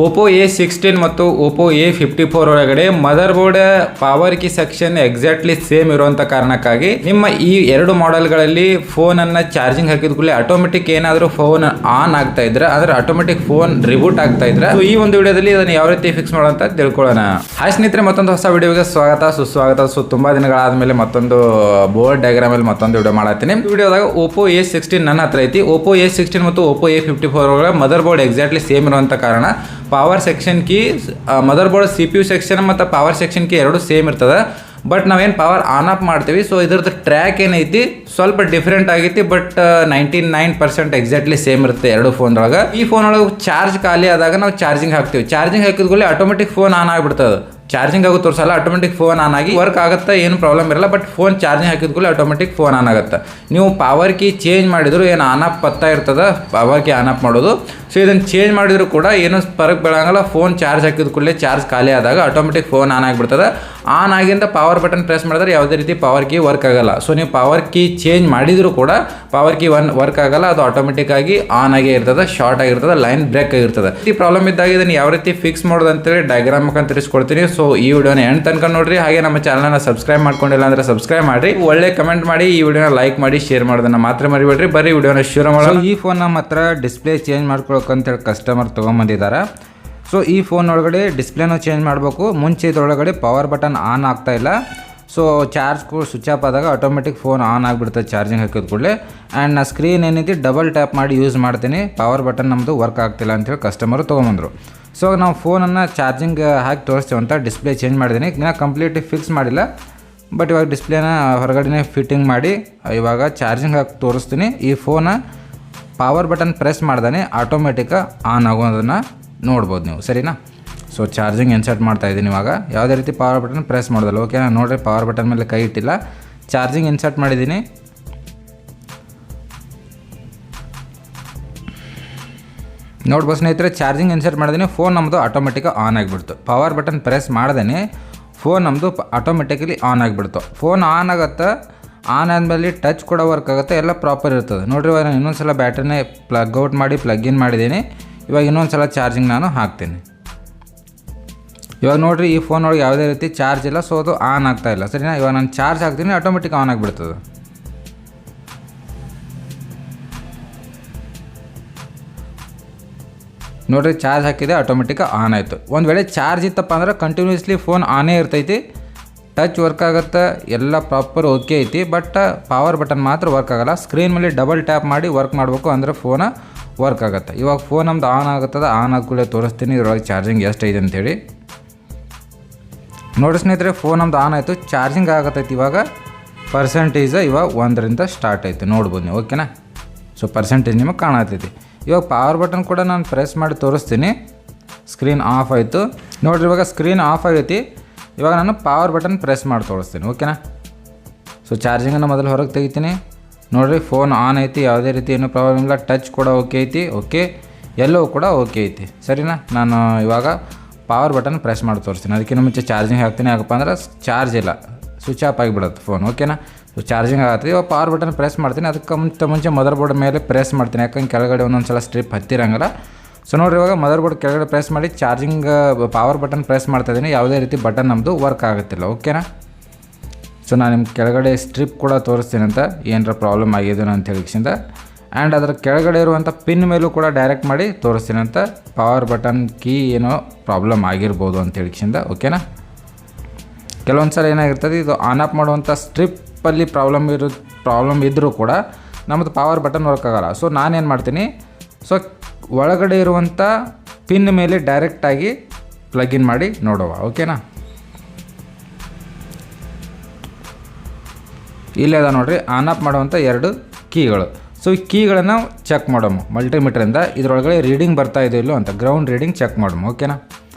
Oppo A16 ಮತ್ತು Oppo A54 ಒಳಗಡೆ mother board power key section exactly same ಇರುವಂತ ಕಾರಣಕ್ಕಾಗಿ ನಿಮ್ಮ ಈ ಎರಡು ಮಾಡೆಲ್ಗಳಲ್ಲಿ ಫೋನ್ ಅನ್ನ ಚಾರ್ಜಿಂಗ್ ಹಾಕಿದ ಕೂಡಲೇ ಆಟೋಮೆಟಿಕ್ ಏನಾದರೂ ಫೋನ್ ಆನ್ ಆಗ್ತಾ ಇದ್ರೆ ಅಂದ್ರೆ ಆಟೋಮೆಟಿಕ್ ಫೋನ್ ರಿಬೂಟ್ ಆಗ್ತಾ ಇದ್ರೆ ಈ ಒಂದು ವಿಡಿಯೋದಲ್ಲಿ ಅದನ್ನ ಯಾವ ರೀತಿ ಫಿಕ್ಸ್ ಮಾಡೋಂತ ತಿಳ್ಕೊಳ್ಳೋಣ. ಹಾಯ್ ಸ್ನೇಹಿತರೆ, ಮತ್ತೊಂದು ಹೊಸ ವಿಡಿಯೋಗೆ ಸ್ವಾಗತ ಸುಸ್ವಾಗತ. ತುಂಬಾ ದಿನಗಳಾದ್ಮೇಲೆ ಮತ್ತೊಂದು ಬೋರ್ಡ್ ಡಯಾಗ್ರಾಮ್ ಅಲ್ಲಿ ಮತ್ತೊಂದು ವಿಡಿಯೋ ಮಾಡತ್ತೀನಿ. ವಿಡಿಯೋದಾಗ ಓಪೋ A16 ನನ್ನ ಹತ್ರ ಐತಿ. ಓಪೋ A16 ಮತ್ತು ಓಪೋ A54 ಒಳಗೆ ಮದರ್ ಬೋರ್ಡ್ ಎಕ್ಸಾಕ್ಟ್ಲಿ ಸೇಮ್ ಇರುವಂತ ಕಾರಣ power section key mother board CPU section ಮತ್ತು ಪವರ್ ಸೆಕ್ಷನ್ ಕೀ ಎರಡು ಸೇಮ್ ಇರ್ತದೆ. ಬಟ್ ನಾವೇನು ಪವರ್ ಆನ್ ಆಫ್ ಮಾಡ್ತೀವಿ, ಸೊ ಇದ್ರದ್ದು ಟ್ರ್ಯಾಕ್ ಏನೈತಿ ಸ್ವಲ್ಪ ಡಿಫ್ರೆಂಟ್ ಆಗೈತಿ. ಬಟ್ 99% ಎಕ್ಸಾಕ್ಟ್ಲಿ ಸೇಮ್ ಇರುತ್ತೆ ಎರಡು ಫೋನ್ ಒಳಗೆ. ಈ ಫೋನ್ ಒಳಗೆ ಚಾರ್ಜ್ ಖಾಲಿ ಆದಾಗ ನಾವು ಚಾರ್ಜಿಂಗ್ ಹಾಕ್ತೀವಿ. ಚಾರ್ಜಿಂಗ್ ಹಾಕಿದ್ಮೇಲೆ ಆಟೋಮೆಟಿಕ್ ಫೋನ್ ಆನ್ ಆಗಿಬಿಡ್ತದೆ. ಚಾರ್ಜಿಂಗ್ ಆಗೋ ತೋರಿಸಲ್ಲ, ಆಟೋಮೆಟಿಕ್ ಫೋನ್ ಆನ್ ಆಗಿ ವರ್ಕ್ ಆಗುತ್ತೆ, ಏನು ಪ್ರಾಬ್ಲಮ್ ಇರಲ್ಲ. ಬಟ್ ಫೋನ್ ಚಾರ್ಜಿಂಗ್ ಹಾಕಿದ್ಮೇಲೆ ಆಟೋಮೆಟಿಕ್ ಫೋನ್ ಆನ್ ಆಗುತ್ತೆ. ನೀವು ಪವರ್ ಕೀ ಚೇಂಜ್ ಮಾಡಿದ್ರು ಏನು ಆನ್ ಆಫ್ ಪತ್ತಾ ಇರ್ತದೆ ಪವರ್ ಕೀ ಆನ್ ಆಫ್ ಮಾಡೋದು. ಸೊ ಇದನ್ನು ಚೇಂಜ್ ಮಾಡಿದ್ರು ಕೂಡ ಏನು ಫರಕ್ ಬೀಳಂಗಿಲ್ಲ. ಫೋನ್ ಚಾರ್ಜ್ ಹಾಕಿದ ಕೂಡಲೇ ಚಾರ್ಜ್ ಖಾಲಿ ಆದಾಗ ಆಟೋಮೆಟಿಕ್ ಫೋನ್ ಆನ್ ಆಗಿಬಿಡ್ತದೆ. ಆನ್ ಆಗಿಂದ ಪವರ್ ಬಟನ್ ಪ್ರೆಸ್ ಮಾಡಿದ್ರೆ ಯಾವುದೇ ರೀತಿ ಪವರ್ ಕೀ ವರ್ಕ್ ಆಗಲ್ಲ. ಸೊ ನೀವು ಪವರ್ ಕೀ ಚೇಂಜ್ ಮಾಡಿದ್ರು ಕೂಡ ಪವರ್ ಕೀ ವರ್ಕ್ ಆಗಲ್ಲ. ಅದು ಆಟೋಮೆಟಿಕ್ ಆಗಿ ಆನ್ ಆಗೇ ಇರ್ತದೆ, ಶಾರ್ಟ್ ಆಗಿರ್ತದೆ, ಲೈನ್ ಬ್ರೇಕ್ ಆಗಿರ್ತದೆ. ಈ ಪ್ರಾಬ್ಲಮ್ ಇದ್ದಾಗ ಇದನ್ನು ಯಾವ ರೀತಿ ಫಿಕ್ಸ್ ಮಾಡೋದು ಅಂತೇಳಿ ಡಯಾಗ್ರಾಮ್ ಮುಖಾಂತರ ತಿಳಿಸ್ಕೊಡ್ತೀನಿ. ಸೊ ಈ ವಿಡಿಯೋನ ಎಂಡ್ ತನಕ ನೋಡ್ರಿ. ಹಾಗೆ ನಮ್ಮ ಚಾನಲ್ನ ಸಬ್ಸ್ಕ್ರೈಬ್ ಮಾಡ್ಕೊಂಡಿಲ್ಲ ಅಂದ್ರೆ ಸಬ್ಸ್ಕ್ರೈಬ್ ಮಾಡಿ, ಒಳ್ಳೆ ಕಮೆಂಟ್ ಮಾಡಿ, ಈ ವಿಡಿಯೋನ ಲೈಕ್ ಮಾಡಿ, ಶೇರ್ ಮಾಡೋದನ್ನ ಮಾತ್ರ ಮರಿಬೇಡ್ರಿ. ಬರೀ ವಿಡಿಯೋನ ಶುರು ಮಾಡೋಣ. ಈ ಫೋನ್ ನಮ್ಮ ಹತ್ರ ಡಿಸ್ಪ್ಲೇ ಚೇಂಜ್ ಮಾಡ್ಕೊಳಕ್ಕಂತೇಳಿ ಕಸ್ಟಮರ್ ತೊಗೊಂಬಂದಿದ್ದಾರೆ. ಸೊ ಈ ಫೋನ್ ಒಳಗಡೆ ಡಿಸ್ಪ್ಲೇನೂ ಚೇಂಜ್ ಮಾಡಬೇಕು. ಮುಂಚೆ ಇದ್ರೊಳಗಡೆ ಪವರ್ ಬಟನ್ ಆನ್ ಆಗ್ತಾ ಇಲ್ಲ. ಸೊ ಚಾರ್ಜ್ ಕೂಡ ಸ್ವಿಚ್ ಆಫ್ ಆದಾಗ ಆಟೋಮೆಟಿಕ್ ಫೋನ್ ಆನ್ ಆಗಿಬಿಡ್ತದೆ ಚಾರ್ಜಿಂಗ್ ಹಾಕಿದ ಕೂಡಲೇ. ಆ್ಯಂಡ್ ನಾ ಸ್ಕ್ರೀನ್ ಏನೈತಿ ಡಬಲ್ ಟ್ಯಾಪ್ ಮಾಡಿ ಯೂಸ್ ಮಾಡ್ತೀನಿ. ಪವರ್ ಬಟನ್ ನಮ್ಮದು ವರ್ಕ್ ಆಗ್ತಿಲ್ಲ ಅಂತೇಳಿ ಕಸ್ಟಮರು ತೊಗೊಂಬಂದರು. ಸೊ ನಾವು ಫೋನನ್ನು ಚಾರ್ಜಿಂಗ್ ಹಾಕಿ ತೋರಿಸ್ತೀವಂತ ಡಿಸ್ಪ್ಲೇ ಚೇಂಜ್ ಮಾಡಿದ್ದೀನಿ. ನಾನು ಕಂಪ್ಲೀಟ್ಲಿ ಫಿಕ್ಸ್ ಮಾಡಿಲ್ಲ, ಬಟ್ ಇವಾಗ ಡಿಸ್ಪ್ಲೇನ ಹೊರಗಡೆ ಫಿಟ್ಟಿಂಗ್ ಮಾಡಿ ಇವಾಗ ಚಾರ್ಜಿಂಗ್ ಹಾಕಿ ತೋರಿಸ್ತೀನಿ. ಈ ಫೋನ ಪವರ್ ಬಟನ್ ಪ್ರೆಸ್ ಮಾಡ್ದಾನೆ ಆಟೋಮೆಟಿಕ್ ಆನ್ ಆಗೋದನ್ನು ನೋಡ್ಬೋದು ನೀವು, ಸರಿನಾ? ಸೊ ಚಾರ್ಜಿಂಗ್ ಇನ್ಸರ್ಟ್ ಮಾಡ್ತಾ ಇದ್ದೀನಿ ಇವಾಗ. ಯಾವುದೇ ರೀತಿ ಪವರ್ ಬಟನ್ ಪ್ರೆಸ್ ಮಾಡೋದಲ್ಲ. ಓಕೆ, ನಾನು ನೋಡಿರಿ ಪವರ್ ಬಟನ್ ಮೇಲೆ ಕೈ ಇಟ್ಟಿಲ್ಲ, ಚಾರ್ಜಿಂಗ್ ಇನ್ಸರ್ಟ್ ಮಾಡಿದ್ದೀನಿ. ನೋಡ್ಬೋದು ಸ್ನೇಹಿತರೆ, ಚಾರ್ಜಿಂಗ್ ಇನ್ಸರ್ಟ್ ಮಾಡಿದ್ದೀನಿ. ಫೋನ್ ನಮ್ಮದು ಆಟೋಮೆಟಿಕ್ ಆನ್ ಆಗಿಬಿಡ್ತು. ಪವರ್ ಬಟನ್ ಪ್ರೆಸ್ ಮಾಡ್ದೇ ಫೋನ್ ನಮ್ಮದು ಆಟೋಮೆಟಿಕಲಿ ಆನ್ ಆಗಿಬಿಡ್ತು. ಫೋನ್ ಆನ್ ಆಗುತ್ತೆ. ಆನ್ ಆದಮೇಲೆ ಟಚ್ ಕೂಡ ವರ್ಕ್ ಆಗುತ್ತೆ, ಎಲ್ಲ ಪ್ರಾಪರ್ ಇರ್ತದೆ. ನೋಡಿರಿ, ಇವಾಗ ನಾನು ಇನ್ನೊಂದು ಸಲ ಬ್ಯಾಟ್ರಿನೇ ಪ್ಲಗ್ ಔಟ್ ಮಾಡಿ ಪ್ಲಗ್ ಇನ್ ಮಾಡಿದ್ದೀನಿ. ಇವಾಗ ಇನ್ನೊಂದು ಸಲ ಚಾರ್ಜಿಂಗ್ ನಾನು ಹಾಕ್ತೀನಿ. ಇವಾಗ ನೋಡಿರಿ, ಈ ಫೋನ್ ಒಳಗೆ ಯಾವುದೇ ರೀತಿ ಚಾರ್ಜ್ ಇಲ್ಲ. ಸೊ ಅದು ಆನ್ ಆಗ್ತಾ ಇಲ್ಲ, ಸರಿನಾ? ಇವಾಗ ನಾನು ಚಾರ್ಜ್ ಹಾಕ್ತೀನಿ, ಆಟೋಮೆಟಿಕ್ ಆನ್ ಆಗಿಬಿಡ್ತದೆ. ನೋಡಿರಿ, ಚಾರ್ಜ್ ಹಾಕಿದೆ, ಆಟೋಮೆಟಿಕ್ ಆನ್ ಆಯಿತು. ಒಂದು ವೇಳೆ ಚಾರ್ಜ್ ಇತ್ತಪ್ಪ ಅಂದ್ರೆ ಕಂಟಿನ್ಯೂಸ್ಲಿ ಫೋನ್ ಆನೇ ಇರ್ತೈತಿ. ಟಚ್ ವರ್ಕ್ ಆಗುತ್ತೆ, ಎಲ್ಲ ಪ್ರಾಪರ್ ಓಕೆ ಐತಿ. ಬಟ್ ಪವರ್ ಬಟನ್ ಮಾತ್ರ ವರ್ಕ್ ಆಗೋಲ್ಲ. ಸ್ಕ್ರೀನ್ ಮೇಲೆ ಡಬಲ್ ಟ್ಯಾಪ್ ಮಾಡಿ ವರ್ಕ್ ಮಾಡಬೇಕು, ಅಂದರೆ ಫೋನ ವರ್ಕ್ ಆಗುತ್ತೆ. ಇವಾಗ ಫೋನ್ ನಮ್ದು ಆನ್ ಆಗುತ್ತದೆ. ಆನ್ ಆದ ಕೂಡಲೇ ತೋರಿಸ್ತೀನಿ ಇದರೊಳಗೆ ಚಾರ್ಜಿಂಗ್ ಎಷ್ಟು ಐತೆ ಅಂತೇಳಿ. ನೋಡಿ ಸ್ನೇಹಿತರೆ, ಫೋನ್ ನಮ್ದು ಆನ್ ಆಯಿತು, ಚಾರ್ಜಿಂಗ್ ಆಗತ್ತೈತಿ. ಇವಾಗ ಪರ್ಸೆಂಟೇಜ್ ಇವಾಗ 1ರಿಂದ ಸ್ಟಾರ್ಟ್ ಆಯಿತು, ನೋಡ್ಬೋದು ನೀವು, ಓಕೆನಾ? ಸೊ ಪರ್ಸೆಂಟೇಜ್ ನಿಮಗೆ ಕಾಣತೈತಿ. ಇವಾಗ ಪವರ್ ಬಟನ್ ಕೂಡ ನಾನು ಪ್ರೆಸ್ ಮಾಡಿ ತೋರಿಸ್ತೀನಿ. ಸ್ಕ್ರೀನ್ ಆಫ್ ಆಯಿತು. ನೋಡಿರಿ, ಇವಾಗ ಸ್ಕ್ರೀನ್ ಆಫ್ ಆಗೈತಿ. ಇವಾಗ ನಾನು ಪವರ್ ಬಟನ್ ಪ್ರೆಸ್ ಮಾಡಿ ತೋರಿಸ್ತೀನಿ, ಓಕೆನಾ? ಸೊ ಚಾರ್ಜಿಂಗನ್ನು ಮೊದಲು ಹೊರಗೆ ತೆಗಿತೀನಿ. ನೋಡಿರಿ, ಫೋನ್ ಆನ್ ಐತಿ, ಯಾವುದೇ ರೀತಿ ಏನೂ ಪ್ರಾಬ್ಲಮ್ ಇಲ್ಲ. ಟಚ್ ಕೂಡ ಓಕೆ ಐತಿ, ಓಕೆ, ಎಲ್ಲವೂ ಕೂಡ ಓಕೆ ಐತಿ, ಸರಿನಾ? ನಾನು ಇವಾಗ ಪವರ್ ಬಟನ್ ಪ್ರೆಸ್ ಮಾಡಿ ತೋರಿಸ್ತೀನಿ. ಅದಕ್ಕಿಂತ ಮುಂಚೆ ಚಾರ್ಜಿಂಗ್ ಹಾಕ್ತೀನಿ. ಯಾಕಪ್ಪ ಅಂದ್ರೆ ಚಾರ್ಜ್ ಇಲ್ಲ, ಸ್ವಿಚ್ ಆಫ್ ಆಗಿಬಿಡುತ್ತೆ ಫೋನ್, ಓಕೆನಾ? ಸೊ ಚಾರ್ಜಿಂಗ್ ಆಗುತ್ತೆ. ಇವಾಗ ಪವರ್ ಬಟನ್ ಪ್ರೆಸ್ ಮಾಡ್ತೀನಿ. ಅದಕ್ಕೆ ಮುಂಚೆ ಮದರ್ ಬೋರ್ಡ್ ಮೇಲೆ ಪ್ರೆಸ್ ಮಾಡ್ತೀನಿ, ಯಾಕಂದ್ರೆ ಕೆಳಗಡೆ ಒಂದೊಂದು ಸಲ ಸ್ಟ್ರಿಪ್ ಹತ್ತಿರಂಗಿಲ್ಲ. ಸೊ ನೋಡಿರಿ, ಇವಾಗ ಮದರ್ ಬೋರ್ಡ್ ಕೆಳಗಡೆ ಪ್ರೆಸ್ ಮಾಡಿ ಚಾರ್ಜಿಂಗ್ ಪವರ್ ಬಟನ್ ಪ್ರೆಸ್ ಮಾಡ್ತಾಯಿದ್ದೀನಿ. ಯಾವುದೇ ರೀತಿ ಬಟನ್ ನಮ್ಮದು ವರ್ಕ್ ಆಗುತ್ತಿಲ್ಲ, ಓಕೆನಾ? ಸೊ ನಾನು ನಿಮ್ಮ ಕೆಳಗಡೆ ಸ್ಟ್ರಿಪ್ ಕೂಡ ತೋರಿಸ್ತೀನಿ ಅಂತ, ಏನರ ಪ್ರಾಬ್ಲಮ್ ಆಗಿದೆ ಅಂತ ಹೇಳಿಕ್ಸಿಂದ. ಆ್ಯಂಡ್ ಅದರ ಕೆಳಗಡೆ ಇರುವಂಥ ಪಿನ್ ಮೇಲೂ ಕೂಡ ಡೈರೆಕ್ಟ್ ಮಾಡಿ ತೋರಿಸ್ತೀನಿ ಅಂತ, ಪವರ್ ಬಟನ್ ಕೀ ಏನೋ ಪ್ರಾಬ್ಲಮ್ ಆಗಿರ್ಬೋದು ಅಂತ ಹೇಳಿಕ್ಸಿಂದ, ಓಕೆನಾ? ಕೆಲವೊಂದು ಸಲ ಏನಾಗಿರ್ತದೆ, ಇದು ಆನ್ ಆಫ್ ಮಾಡುವಂಥ ಸ್ಟ್ರಿಪ್ಪಲ್ಲಿ ಪ್ರಾಬ್ಲಮ್ ಇದ್ದರೂ ಕೂಡ ನಮ್ಮದು ಪವರ್ ಬಟನ್ ವರ್ಕ್ ಆಗೋಲ್ಲ. ಸೊ ನಾನೇನು ಮಾಡ್ತೀನಿ, ಸೊ ಒಳಗಡೆ ಇರುವಂಥ ಪಿನ್ ಮೇಲೆ ಡೈರೆಕ್ಟಾಗಿ ಪ್ಲಗಿನ್ ಮಾಡಿ ನೋಡುವ, ಓಕೆನಾ? ಇಲ್ಲೇ ಅದ ನೋಡಿರಿ, ಆನ್ ಆಫ್ ಮಾಡುವಂಥ 2 ಕೀಗಳು. ಸೊ ಈ ಕೀಗಳನ್ನು ಚೆಕ್ ಮಾಡೋಣ ಮಲ್ಟಿಮೀಟ್ರಿಂದ. ಇದರೊಳಗಡೆ ರೀಡಿಂಗ್ ಬರ್ತಾ ಇದೆಯೋ ಇಲ್ಲೋ ಅಂತ ಗ್ರೌಂಡ್ ರೀಡಿಂಗ್ ಚೆಕ್ ಮಾಡೋಣ, ಓಕೆನಾ?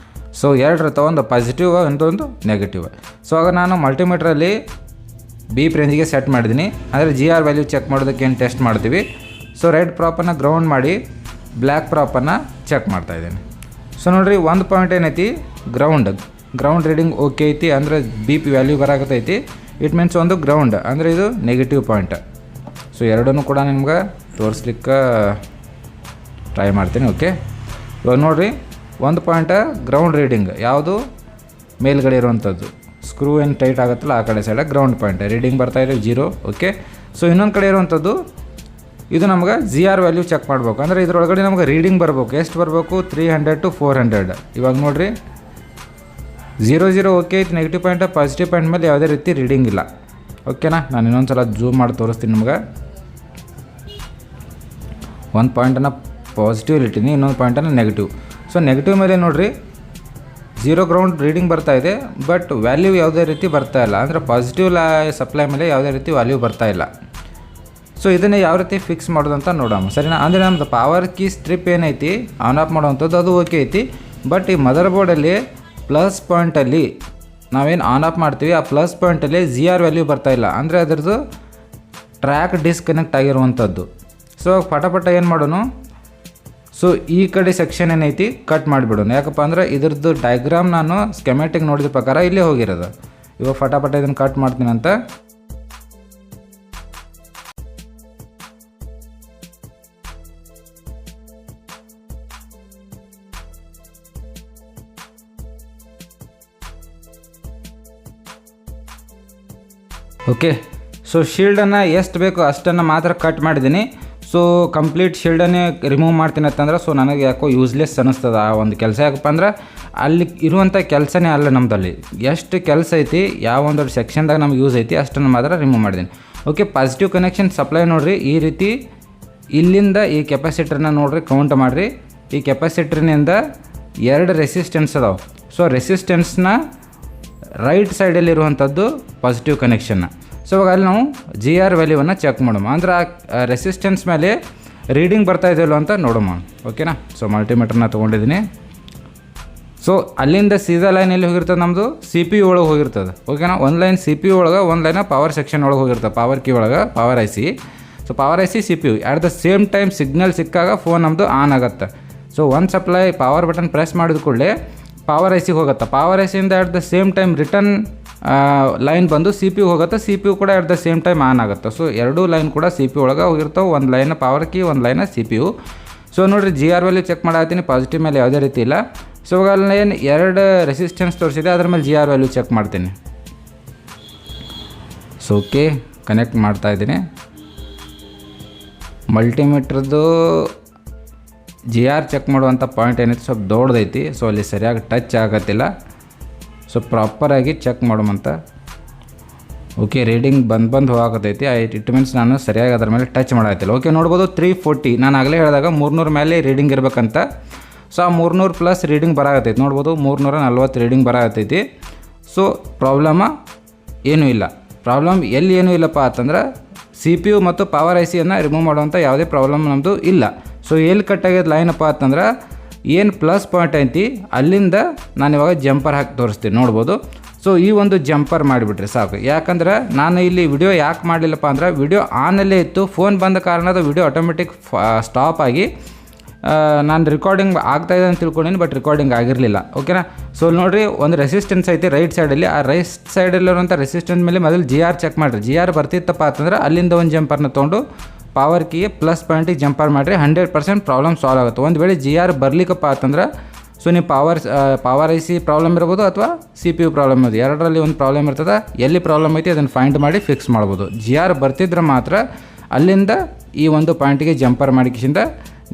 ಸೊ 2 ಇರ್ತಾವೆ, ಒಂದು ಪಾಸಿಟಿವ್ ಒಂದು ನೆಗೆಟಿವ್. ಸೊ ಆಗ ನಾನು ಮಲ್ಟಿಮೀಟ್ರಲ್ಲಿ ಬೀಪ್ ರೇಂಜಿಗೆ ಸೆಟ್ ಮಾಡಿದ್ದೀನಿ. ಅಂದರೆ GR ವ್ಯಾಲ್ಯೂ ಚೆಕ್ ಮಾಡೋದಕ್ಕೆ ಏನು ಟೆಸ್ಟ್ ಮಾಡ್ತೀವಿ. ಸೊ ರೆಡ್ ಪ್ರಾಪನ್ನು ಗ್ರೌಂಡ್ ಮಾಡಿ ಬ್ಲ್ಯಾಕ್ ಪ್ರಾಪನ್ನು ಚೆಕ್ ಮಾಡ್ತಾಯಿದ್ದೀನಿ. ಸೊ ನೋಡಿರಿ, ಒಂದು ಪಾಯಿಂಟ್ ಏನೈತಿ, ಗ್ರೌಂಡ್ ರೀಡಿಂಗ್ ಓಕೆ ಐತಿ, ಅಂದರೆ ಬೀಪ್ ವ್ಯಾಲ್ಯೂ ಬರಾಕತ್ತೈತಿ. ಇಟ್ ಮೀನ್ಸ್ ಒಂದು ಗ್ರೌಂಡ್, ಅಂದರೆ ಇದು ನೆಗೆಟಿವ್ ಪಾಯಿಂಟ್. ಸೊ ಎರಡನ್ನೂ ಕೂಡ ನಿಮ್ಗೆ ತೋರಿಸ್ಲಿಕ್ಕೆ ಟ್ರೈ ಮಾಡ್ತೀನಿ, ಓಕೆ? ಇವಾಗ ನೋಡಿರಿ, ಒಂದು ಪಾಯಿಂಟ್ ಗ್ರೌಂಡ್ ರೀಡಿಂಗ್, ಯಾವುದು ಮೇಲ್ಗಡೆ ಇರುವಂಥದ್ದು ಸ್ಕ್ರೂ ಏನು ಟೈಟ್ ಆಗುತ್ತಲ್ಲ ಆ ಕಡೆ ಸೈಡ ಗ್ರೌಂಡ್ ಪಾಯಿಂಟ್ ರೀಡಿಂಗ್ ಬರ್ತಾಯಿದೆ 0. ಓಕೆ, ಸೊ ಇನ್ನೊಂದು ಕಡೆ ಇರುವಂಥದ್ದು ಇದು ನಮ್ಗೆ GR ವ್ಯಾಲ್ಯೂ ಚೆಕ್ ಮಾಡ್ಬೇಕು. ಅಂದರೆ ಇದರೊಳಗಡೆ ನಮ್ಗೆ ರೀಡಿಂಗ್ ಬರ್ಬೇಕು. ಎಷ್ಟು ಬರಬೇಕು? 300 to 400. ಇವಾಗ ನೋಡಿರಿ 0 ಓಕೆ ಐತಿ, ನೆಗೆಟಿವ್ ಪಾಯಿಂಟ್ ಪಾಸಿಟಿವ್ ಪಾಯಿಂಟ್ ಮೇಲೆ ಯಾವುದೇ ರೀತಿ ರೀಡಿಂಗ್ ಇಲ್ಲ. ಓಕೆನಾ, ನಾನು ಇನ್ನೊಂದು ಸಲ ಜೂಮ್ ಮಾಡಿ ತೋರಿಸ್ತೀನಿ ನಿಮ್ಗೆ. ಒಂದು ಪಾಯಿಂಟನ್ನು ಪಾಸಿಟಿವ್ ಇಟ್ಟಿನಿ, ಇನ್ನೊಂದು ಪಾಯಿಂಟನ್ನು ನೆಗೆಟಿವ್. ಸೊ ನೆಗೆಟಿವ್ ಮೇಲೆ ನೋಡಿರಿ 0 ಗ್ರೌಂಡ್ ರೀಡಿಂಗ್ ಬರ್ತಾ ಇದೆ, ಬಟ್ ವ್ಯಾಲ್ಯೂ ಯಾವುದೇ ರೀತಿ ಬರ್ತಾ ಇಲ್ಲ. ಅಂದರೆ ಪಾಸಿಟಿವ್ ಸಪ್ಲೈ ಮೇಲೆ ಯಾವುದೇ ರೀತಿ ವ್ಯಾಲ್ಯೂ ಬರ್ತಾ ಇಲ್ಲ. ಸೊ ಇದನ್ನು ಯಾವ ರೀತಿ ಫಿಕ್ಸ್ ಮಾಡೋದು ಅಂತ ನೋಡೋಣ, ಸರಿನಾ? ಅಂದರೆ ನಮ್ಮದು ಪವರ್ ಕೀ ಸ್ಟ್ರಿಪ್ ಏನೈತಿ ಆನ್ ಆಫ್ ಮಾಡೋವಂಥದ್ದು ಅದು ಓಕೆ ಐತಿ, ಬಟ್ ಈ ಮದರ್ ಬೋರ್ಡಲ್ಲಿ ಪ್ಲಸ್ ಪಾಯಿಂಟಲ್ಲಿ ನಾವೇನು ಆನ್ ಆಫ್ ಮಾಡ್ತೀವಿ ಆ ಪ್ಲಸ್ ಪಾಯಿಂಟಲ್ಲಿ GR ವ್ಯಾಲ್ಯೂ ಬರ್ತಾ ಇಲ್ಲ. ಅಂದರೆ ಅದರದ್ದು ಟ್ರ್ಯಾಕ್ ಡಿಸ್ಕನೆಕ್ಟ್ ಆಗಿರುವಂಥದ್ದು. ಸೊ ಪಟ ಏನು ಮಾಡೋಣ, ಸೊ ಈ ಕಡೆ ಸೆಕ್ಷನ್ ಏನೈತಿ ಕಟ್ ಮಾಡಿಬಿಡೋಣ. ಯಾಕಪ್ಪ ಅಂದರೆ ಇದ್ರದ್ದು ಡಯಾಗ್ರಾಮ್ ನಾನು ಸ್ಕೆಮ್ಯಾಟಿಕ್ ನೋಡಿದ ಪ್ರಕಾರ ಇಲ್ಲೇ ಹೋಗಿರೋದು. ಇವಾಗ ಫಟಾಫಟ ಇದನ್ನು ಕಟ್ ಮಾಡ್ತೀನಿ ಅಂತ. ಓಕೆ, ಸೊ ಶೀಲ್ಡನ್ನು ಎಷ್ಟು ಬೇಕೋ ಅಷ್ಟನ್ನು ಮಾತ್ರ ಕಟ್ ಮಾಡಿದ್ದೀನಿ. ಸೊ ಕಂಪ್ಲೀಟ್ ಶೀಲ್ಡನ್ನೇ ರಿಮೂವ್ ಮಾಡ್ತೀನಿ ಅಂತಂದ್ರೆ ಸೊ ನನಗೆ ಯಾಕೋ ಯೂಸ್ಲೆಸ್ ಅನ್ನಿಸ್ತದೆ ಆ ಒಂದು ಕೆಲಸ. ಯಾಕಪ್ಪ ಅಂದ್ರೆ ಅಲ್ಲಿ ಇರುವಂಥ ಕೆಲಸನೇ ಅಲ್ಲ ನಮ್ಮದಲ್ಲಿ. ಎಷ್ಟು ಕೆಲಸ ಐತಿ ಯಾವ ಒಂದು ಸೆಕ್ಷನ್ದಾಗ ನಮ್ಗೆ ಯೂಸ್ ಐತಿ ಅಷ್ಟನ್ನು ಮಾತ್ರ ರಿಮೂವ್ ಮಾಡಿದ್ದೀನಿ. ಓಕೆ, ಪಾಸಿಟಿವ್ ಕನೆಕ್ಷನ್ ಸಪ್ಲೈ ನೋಡಿರಿ ಈ ರೀತಿ ಇಲ್ಲಿಂದ ಈ ಕೆಪಾಸಿಟರ್ನ ನೋಡಿರಿ ಕೌಂಟ್ ಮಾಡಿರಿ. ಈ ಕೆಪಾಸಿಟರ್ನಿಂದ 2 ರೆಸಿಸ್ಟೆನ್ಸ್ ಅದಾವೆ. ಸೊ ರೆಸಿಸ್ಟೆನ್ಸ್ನ ರೈಟ್ ಸೈಡಲ್ಲಿರುವಂಥದ್ದು ಪಾಸಿಟಿವ್ ಕನೆಕ್ಷನ್ನ. ಸೊ ಇವಾಗ ಅಲ್ಲಿ ನಾವು GR ವ್ಯಾಲ್ಯೂವನ್ನು ಚೆಕ್ ಮಾಡೋಣ. ಅಂದರೆ ಆ ರೆಸಿಸ್ಟೆನ್ಸ್ ಮೇಲೆ ರೀಡಿಂಗ್ ಬರ್ತಾ ಇದೆಯಲ್ಲ ಅಂತ ನೋಡೋಣ. ಓಕೆನಾ, ಸೊ ಮಲ್ಟಿಮೀಟರ್ನ ತೊಗೊಂಡಿದ್ದೀನಿ. ಸೊ ಅಲ್ಲಿಂದ ಸೀದಾ ಲೈನ್ ಎಲ್ಲಿ ಹೋಗಿರ್ತದೆ, ನಮ್ಮದು CPU ಒಳಗೆ ಹೋಗಿರ್ತದೆ. ಓಕೆನಾ, ಒಂದು ಲೈನ್ CPU ಒಳಗೆ, ಒಂದು ಲೈನ ಪವರ್ ಸೆಕ್ಷನ್ ಒಳಗೆ ಹೋಗಿರ್ತದೆ, ಪವರ್ ಕೀ ಒಳಗೆ power IC. So power IC CPU at the same time signal ಸಿಕ್ಕಾಗ ಫೋನ್ ನಮ್ಮದು ಆನ್ ಆಗುತ್ತೆ. ಸೊ ಒಂದು ಸಪ್ಲೈ ಪವರ್ ಬಟನ್ ಪ್ರೆಸ್ ಮಾಡಿದ ಕೂಡಲೇ ಪವರ್ IC ಹೋಗುತ್ತೆ. ಪವರ್ ICಯಿಂದ at the same time return line ಬಂದು CPU ಹೋಗುತ್ತೆ. CPU ಕೂಡ at the same time on ಆಗುತ್ತೆ. ಸೊ ಎರಡೂ ಲೈನ್ ಕೂಡ CPU ಒಳಗೆ ಹೋಗಿರ್ತಾವೆ. ಒಂದು ಲೈನ ಪವರ್ ಕೀ, ಒಂದು ಲೈನ CPU. ಸೊ ನೋಡಿರಿ GR ವ್ಯಾಲ್ಯೂ ಚೆಕ್ ಮಾಡತ್ತೀನಿ, ಪಾಸಿಟಿವ್ ಮೇಲೆ ಯಾವುದೇ ರೀತಿ ಇಲ್ಲ. ಸೊ ಇವಾಗ ಅಲ್ಲಿ ಏನು 2 ರೆಸಿಸ್ಟೆನ್ಸ್ ತೋರಿಸಿದೆ ಅದ್ರ ಮೇಲೆ GR ವ್ಯಾಲ್ಯೂ ಚೆಕ್ ಮಾಡ್ತೀನಿ. ಸೊ ಓಕೆ, ಕನೆಕ್ಟ್ ಮಾಡ್ತಾಯಿದ್ದೀನಿ. ಮಲ್ಟಿಮೀಟ್ರದ್ದು GR ಚೆಕ್ ಮಾಡುವಂಥ ಪಾಯಿಂಟ್ ಏನೈತಿ ಸ್ವಲ್ಪ ದೊಡ್ಡದೈತಿ. ಸೊ ಅಲ್ಲಿ ಸರಿಯಾಗಿ ಟಚ್ ಆಗತ್ತಿಲ್ಲ. ಸೊ ಪ್ರಾಪರಾಗಿ ಚೆಕ್ ಮಾಡೋಮಂತ. ಓಕೆ, ರೀಡಿಂಗ್ ಬಂದು ಹೋಗತೈತಿ. ಇಟ್ ಮೀನ್ಸ್ ನಾನು ಸರಿಯಾಗಿ ಅದ್ರ ಮೇಲೆ ಟಚ್ ಮಾಡಾಯ್ತಿಲ್ಲ. ಓಕೆ, ನೋಡ್ಬೋದು 340. ನಾನು ಆಗಲೇ ಹೇಳಿದಾಗ 300 ಮೇಲೆ ರೀಡಿಂಗ್ ಇರಬೇಕಂತ. ಸೊ ಆ 300 ಪ್ಲಸ್ ರೀಡಿಂಗ್ ಬರಾಗತ್ತೈತಿ. ನೋಡ್ಬೋದು 340 ರೀಡಿಂಗ್ ಬರಾಗತ್ತೈತಿ. ಸೊ ಪ್ರಾಬ್ಲಮ ಏನೂ ಇಲ್ಲ. ಪ್ರಾಬ್ಲಮ್ ಎಲ್ಲಿ ಏನೂ ಇಲ್ಲಪ್ಪ ಅಂತಂದ್ರೆ CPU ಮತ್ತು ಪವರ್ ICಯನ್ನು ರಿಮೂವ್ ಮಾಡುವಂಥ ಯಾವುದೇ ಪ್ರಾಬ್ಲಮ್ ನಮ್ಮದು ಇಲ್ಲ. ಸೊ ಎಲ್ಲಿ ಕಟ್ಟಾಗ್ಯದ ಲೈನಪ್ಪ ಅಂತಂದ್ರೆ ಏನು ಪ್ಲಸ್ ಪಾಯಿಂಟ್ ಐತಿ ಅಲ್ಲಿಂದ ನಾನು ಇವಾಗ ಜಂಪರ್ ಹಾಕಿ ತೋರಿಸ್ತೀನಿ, ನೋಡ್ಬೋದು. ಸೊ ಈ ಒಂದು ಜಂಪರ್ ಮಾಡಿಬಿಟ್ರಿ ಸಾಕು. ಯಾಕಂದ್ರೆ ನಾನು ಇಲ್ಲಿ ವಿಡಿಯೋ ಯಾಕೆ ಮಾಡಲಿಲ್ಲಪ್ಪ ಅಂದ್ರೆ ವಿಡಿಯೋ ಆನಲ್ಲೇ ಇತ್ತು. ಫೋನ್ ಬಂದ ಕಾರಣದ ವಿಡಿಯೋ ಆಟೋಮೆಟಿಕ್ ಸ್ಟಾಪ್ ಆಗಿ ನಾನು ರಿಕಾರ್ಡಿಂಗ್ ಆಗ್ತಾಯಿದೆ ಅಂತ ತಿಳ್ಕೊಂಡಿನಿ, ಬಟ್ ರಿಕಾರ್ಡಿಂಗ್ ಆಗಿರಲಿಲ್ಲ. ಓಕೆನಾ, ಸೊ ನೋಡಿರಿ ಒಂದು ರೆಸಿಸ್ಟೆನ್ಸ್ ಐತಿ ರೈಟ್ ಸೈಡಲ್ಲಿ. ಆ ರೈಟ್ ಸೈಡಲ್ಲಿರುವಂಥ ರೆಸಿಸ್ಟೆನ್ಸ್ ಮೇಲೆ ಮೊದಲು GR ಚೆಕ್ ಮಾಡಿರಿ. GR ಬರ್ತಿತ್ತಪ್ಪ ಅಂತಂದ್ರೆ ಅಲ್ಲಿಂದ ಒಂದು ಜಂಪರ್ನ ತೊಗೊಂಡು ಪವರ್ ಕೀಗೆ ಪ್ಲಸ್ ಪಾಯಿಂಟಿಗೆ ಜಂಪರ್ ಮಾಡಿರಿ. 100% ಪ್ರಾಬ್ಲಮ್ ಸಾಲ್ವ್ ಆಗುತ್ತೆ. ಒಂದು ವೇಳೆ GR ಬರಲಿಕ್ಕಪ್ಪ ಅಂತಂದ್ರೆ ಸೊ ನೀವು ಪವರ್ IC ಪ್ರಾಬ್ಲಮ್ ಇರ್ಬೋದು ಅಥವಾ CPU ಪ್ರಾಬ್ಲಮ್ ಇರ್ಬೋದು, ಎರಡರಲ್ಲಿ ಒಂದು ಪ್ರಾಬ್ಲಮ್ ಇರ್ತದೆ. ಎಲ್ಲಿ ಪ್ರಾಬ್ಲಮ್ ಐತಿ ಅದನ್ನು ಫೈಂಡ್ ಮಾಡಿ ಫಿಕ್ಸ್ ಮಾಡ್ಬೋದು. GR ಬರ್ತಿದ್ರೆ ಮಾತ್ರ ಅಲ್ಲಿಂದ ಈ ಒಂದು ಪಾಯಿಂಟಿಗೆ ಜಂಪರ್ ಮಾಡಿಕಿಸಿಂದ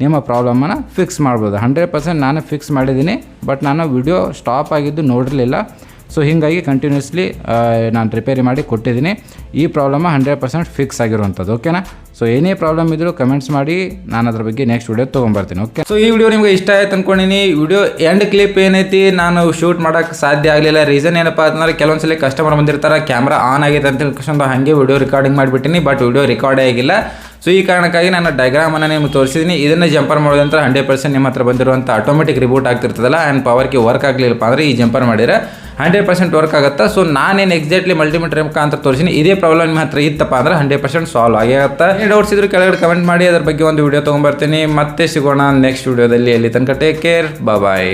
ನಿಮ್ಮ ಪ್ರಾಬ್ಲಮನ್ನು ಫಿಕ್ಸ್ ಮಾಡ್ಬೋದು. 100% ನಾನು ಫಿಕ್ಸ್ ಮಾಡಿದ್ದೀನಿ, ಬಟ್ ನಾನು ವಿಡಿಯೋ ಸ್ಟಾಪ್ ಆಗಿದ್ದು ನೋಡಿರಲಿಲ್ಲ. ಸೊ ಹೀಗಾಗಿ ಕಂಟಿನ್ಯೂಸ್ಲಿ ನಾನು ರಿಪೇರಿ ಮಾಡಿ ಕೊಟ್ಟಿದ್ದೀನಿ. ಈ ಪ್ರಾಬ್ಲಮ್ 100% ಫಿಕ್ಸ್ ಆಗಿರುವಂಥದ್ದು. ಓಕೆನಾ, ಸೊ ಏನೇ ಪ್ರಾಬ್ಲಮ್ ಇದ್ದರೂ ಕಮೆಂಟ್ಸ್ ಮಾಡಿ, ನಾನು ಅದ್ರ ಬಗ್ಗೆ ನೆಕ್ಸ್ಟ್ ವಿಡಿಯೋ ತೊಗೊಂಬರ್ತೀನಿ. ಓಕೆ, ಸೊ ಈ ವಿಡಿಯೋ ನಿಮಗೆ ಇಷ್ಟ ಆಯ್ತು ಅಂದ್ಕೊಂಡಿನಿ. ವಿಡಿಯೋ ಎಂಡ್ ಕ್ಲಿಪ್ ಏನೈತಿ ನಾನು ಶೂಟ್ ಮಾಡೋಕ್ಕೆ ಸಾಧ್ಯ ಆಗಲಿಲ್ಲ. ರೀಸನ್ ಏನಪ್ಪ ಅಂತಂದ್ರೆ ಕೆಲವೊಂದ್ಸಲಿ ಕಸ್ಟಮರ್ ಬಂದಿರ್ತಾರೆ, ಕ್ಯಾಮ್ರಾ ಆನ್ ಆಗೈತೆ ಅಂತ ತಿಳ್ಕೊಂಡು ಹಾಗೆ ವಿಡಿಯೋ ರೆಕಾರ್ಡಿಂಗ್ ಮಾಡಿಬಿಟ್ಟಿನಿ, ಬಟ್ ವಿಡಿಯೋ ರೆಕಾರ್ಡೇ ಆಗಿಲ್ಲ. ಸೊ ಈ ಕಾರಣಕ್ಕಾಗಿ ನಾನು ಡಯಾಗ್ರಾಮನ್ನು ನಿಮ್ಗೆ ತೋರಿಸಿದ್ದೀನಿ. ಇದನ್ನು ಜಂಪರ್ ಮಾಡೋದಂತ 100% ನಿಮ್ಮ ಹತ್ರ ಬಂದಿರುವಂಥ ಆಟೋಮೆಟಿಕ್ ರಿಬೂಟ್ ಆಗ್ತಿರ್ತದಲ್ಲ, ಆ್ಯಂಡ್ ಪವರ್ ಕೀ ವರ್ಕ್ ಆಗಲಿಲ್ಲಪ್ಪ ಅಂದರೆ ಈ ಜಂಪರ್ ಮಾಡಿದ್ರೆ 100% ವರ್ಕ್ ಆಗುತ್ತೆ. ಸೊ ನಾನೇನು ಎಕ್ಸಾಕ್ಟ್ಲಿ ಮಲ್ಟಿಮೀಟರ್ ಅಂತ ತೋರಿಸಿನಿ, ಇದೇ ಪ್ರಾಬ್ಲಮ್ ನಿಮ್ಮ ಹತ್ರ ಇತ್ತಪ್ಪ ಅಂದ್ರೆ 100% ಸಾಲ್ವ್ ಆಗುತ್ತೆ. ಏನು ಡೌಟ್ಸ್ ಇದ್ರೂ ಕೆಳಗಡೆ ಕಮೆಂಟ್ ಮಾಡಿ, ಅದ್ರ ಬಗ್ಗೆ ಒಂದು ವಿಡಿಯೋ ತೊಗೊಂಬರ್ತೀನಿ. ಮತ್ತೆ ಸಿಗೋಣ ನೆಕ್ಸ್ಟ್ ವಿಡಿಯೋದಲ್ಲಿ. ಅಲ್ಲಿ ತನಕ ಟೇಕ್ ಕೇರ್, ಬಾಯ್.